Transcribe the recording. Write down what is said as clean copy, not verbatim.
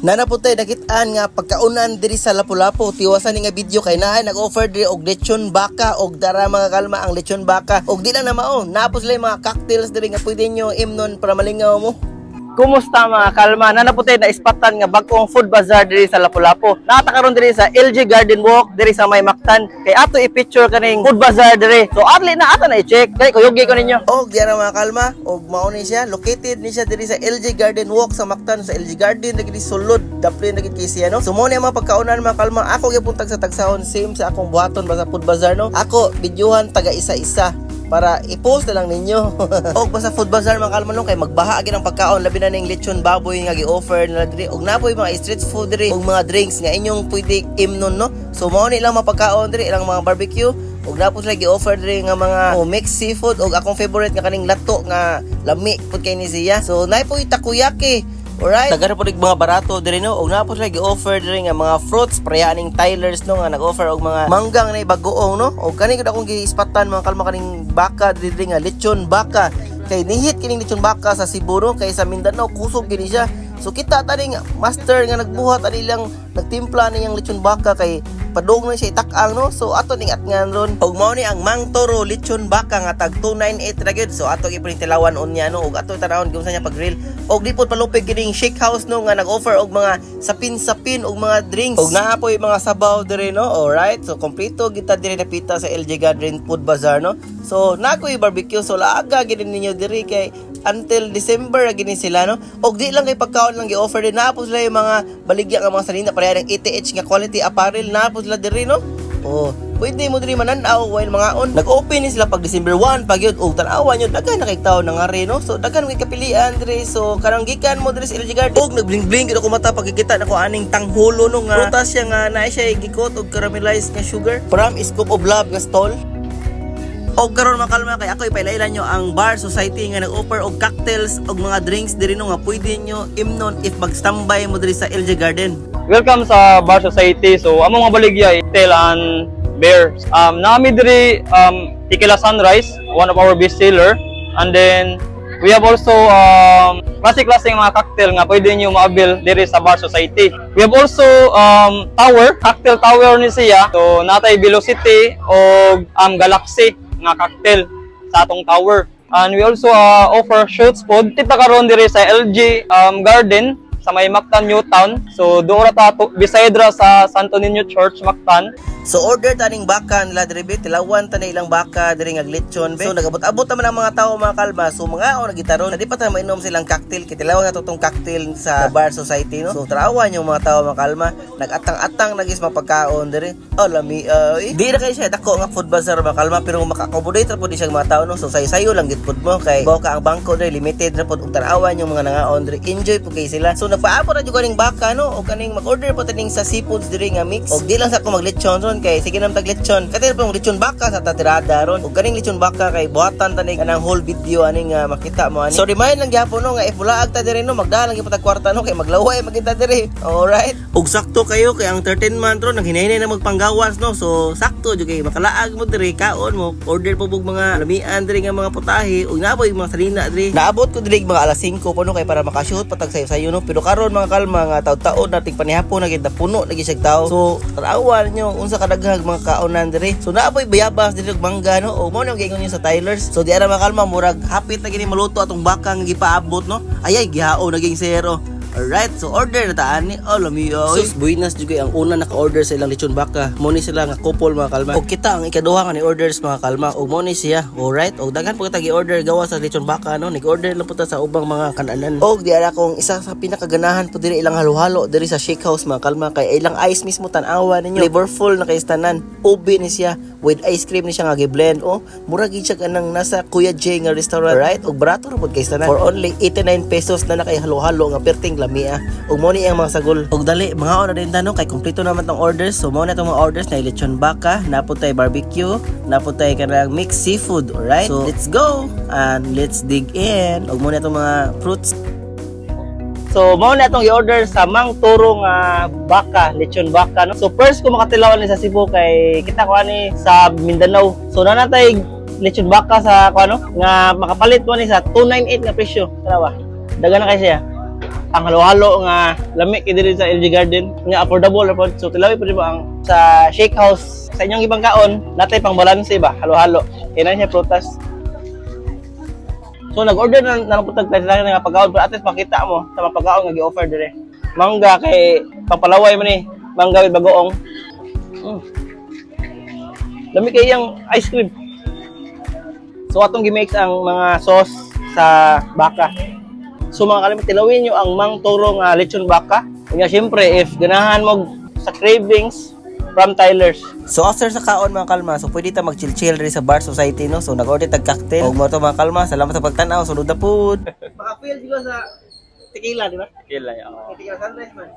Nanaputay nakitaan nga pagkaunan diri sa Lapu-Lapu, tiwasan ni nga video kay naay nag-offer diri og lechon baka og dara mga kalma ang lechon baka og di lang na mao napos lang mga cocktails diri nga pwede nyo imnon para malingaw mo. Kumusta mga kalma? Nanaputay na ispatan nga bagong food bazaar diri sa Lapu-Lapu. Nakatakaron diri sa LG Garden Walk diri sa May Mactan. Kay ato i-picture kaning food bazaar diri. So adli na ato na i-check. Kay kuyugi ko ninyo. Og diara mga kalma, og mao ni siya. Located ni siya diri sa LG Garden Walk sa Mactan, sa LG Garden lagi sulod daplin lagi kay siya no. So mao ni mga pagkaunan mga kalma. Ako gyapon tag sa tagsahon same sa akong buhaton ba sa food bazaar no. Ako videohan taga isa-isa para i-post na lang ninyo. Og basta food bazaar mga kalma no kay magbaha gyud ang pagkaon labi na ning lechon baboy nga gi-offer nila diri og napoy mga street food diri og mga drinks nga inyong pwede imnon no. So mao ni lang mapagkaon diri ilang mga barbecue og napos lagi offer diri nga mga mixed seafood og akong favorite nga kaning lato nga lami pud kay ni siya. So napoy takoyaki. Alright, tagara po mga barato diri no og napos lagi offer diri nga mga fruits prayaning Tyler's no nga nag-offer og mga manggang na bagoong no og kani gud akong gi-spatan mga kalma kaning baka diri nga lechon baka kay nihit kining lechon baka sa Cebu no kay sa Mindanao kusog gini siya. So kita taning master nga nagbuhat ani lang nagtimpla niyang lechon baka kay padung na siya itak-ang no. So ato ning atngan ron og mao ni ang Mang Toro lechon baka nga tag 298 ra gyud. So ato gipuning tilawan unya no og ato tanawon kung sa nya pag-grill og di pod palupig kining Shake House no nga nag-offer og mga sapin-sapin og mga drinks og naapoy mga sabaw diri no. Alright, so kompleto kita diri napita sa LG Garden Food Bazaar no. So nakoy barbecue so laaga gid ninyo diri kay until December gini sila no. Og di lang kay pagkaon lang gi-offer din napos sila yung mga baligya nga mga salina pareha ng ATH nga quality apparel napos sila diri no. Oh, pwede mo diri mananaw while mga on. Nag-open ni sila pag December 1 pag yun og tan-awa nyo daghan na kay tawo nang ari no. So daghan kay kapilian diri. So karang gikan mo diri sa LG Garden og nagbling-bling gid ako mata pagkikita nako aning tanghulo no nga prutas siya nga naay siya gikot og caramelized nga sugar from Scoop of Love nga stall. Og karon mga kalma kay ako ipailailan nyo ang Bar Society nga nag-offer og cocktails og mga drinks diri no nga pwede nyo imnon if mag-standby mo diri sa LG Garden. Welcome sa Bar Society. So among mga baligya Tel and Bear. Nami diri Tequila Sunrise, one of our best seller, and then we have also klase-klase mga cocktail nga pwede nyo maabil diri sa Bar Society. We have also tower, cocktail tower ni siya. So natay Velocity o Galaxy nga cocktail sa atong tower. And we also offer shoots pod. Kita karon diri sa LG Garden sa May Mactan, Newtown. So doon ta beside ra sa Santo Niño Church, Mactan. So order taning baka nila diri be tilawan ta na ilang baka diri nga lechon be. So nagabot-abot naman ang mga tawo mga kalma. So mga gitaron di pa ta mainom silang cocktail kitilawan na totong cocktail sa Bar Society no. So trawan yung mga tawo mga kalma. Nagatang-atang nagis mapagkaon diri. Oh lami di na kay siya dako nga food bazaar mga kalma pero maka-accommodate ra pud di siya mga tawo no. So sayo ang gid pud mo kay bawo ka ang bangko diri limited ra pud og tarawan yung mga nangaon diri. Enjoy pud kay sila. So nagpaabot ra jud kaning baka no og kaning mag-order po taning sa seafoods diri nga mix. Og di lang sa ko maglechon ron kay sige nam tag lechon. Kay pong lechon baka sa tatirada ron. Og kaning lechon baka kay buhatan tanig anang whole video aning makita mo ani. So remind lang gyapon no nga if bulaag ta diri no magdalang gyud ta kwarta no kay maglaway magita diri. Alright. Og sakto kayo kay ang 13 month ron naghinay-hinay na magpanggawas no. So sakto jud kay makalaag mo diri kaon mo. Order po bug mga lamian diri nga mga putahe og naboy mga salina diri. Naabot ko diri mga alas 5 po no kay para makashoot patag sayo no. Pero karon mga kalma nga taud-taud nating panihapon na gid puno lagi siya tao. So tarawan nyo unsa kadaghag mga kaonan diri. So naapoy bayabas diri og mangga no. O mo nang giingon niyo sa Tyler's. So di ara makalma murag hapit na gini maluto atong baka nga gipaabot no. Ayay gihao naging zero. Alright, so order na taan ni Olomio. Sus, buinas juga ang una naka-order sa ilang lechon baka. Mo ni sila nga couple mga kalma. O kita ang ikaduha nga ni orders mga kalma. O mo ni siya. Alright, o daghan po kita gi-order gawa sa lechon baka no. Nag-order lang po ta sa ubang mga kananan. O di ara kong isa sa pinakaganahan po diri ilang halo-halo diri sa Shake House mga kalma kay ilang ice mismo tan-awa ninyo. Flavorful na kay tanan. Ubi ni siya with ice cream ni siya nga gi-blend. O mura gid siya kanang nasa Kuya J nga restaurant. Alright, og barato ra pud kay tanan. For only 89 pesos na nakay halo-halo nga perting lamia. Og mo ni ang mga sagol. Og dali, mga ona din tanong kay kumpleto naman tong orders. So mo na tong mga orders na lechon baka, naputay barbecue, naputay kanang mixed seafood. Alright? So let's go and let's dig in. Og mo na tong mga fruits. So mo na tong i-order sa Mang Toro nga baka, lechon baka no. So first ko makatilawan ni sa Cebu kay kita ko ani sa Mindanao. So na natay lechon baka sa ano nga makapalit mo ni sa 298 nga presyo. Tara ba? Dagan na kay siya. ang halo-halo nga lami kay diri sa LG Garden nga affordable ra pod. So tilawi po ang sa Shake House sa inyong ibang kaon, natay pang balanse ba, halo-halo. Kaya na siya prutas. So nag-order na lang po tagpay lang nga pagkaon pero at least makita mo sa mga pagkaon nga gi-offer dire. Mangga kay pampalaway man ni, mangga with bagoong. Lami kay yang ice cream. So atong gi-mix ang mga sauce sa baka. So mga kalimut, tilawin nyo ang Mang Toro nga lechon baka. Kaya syempre, if ganahan mo sa cravings from Tyler's. So after sa kaon mga kalma, so pwede ta mag-chill-chill rin sa bar society no. So nag-order tag cocktail. Og mo to mga kalma, salamat sa pagtan-aw, sunod na food. Maka-feel dito sa tequila, di ba? Tequila, yeah. Tequila sunrise man.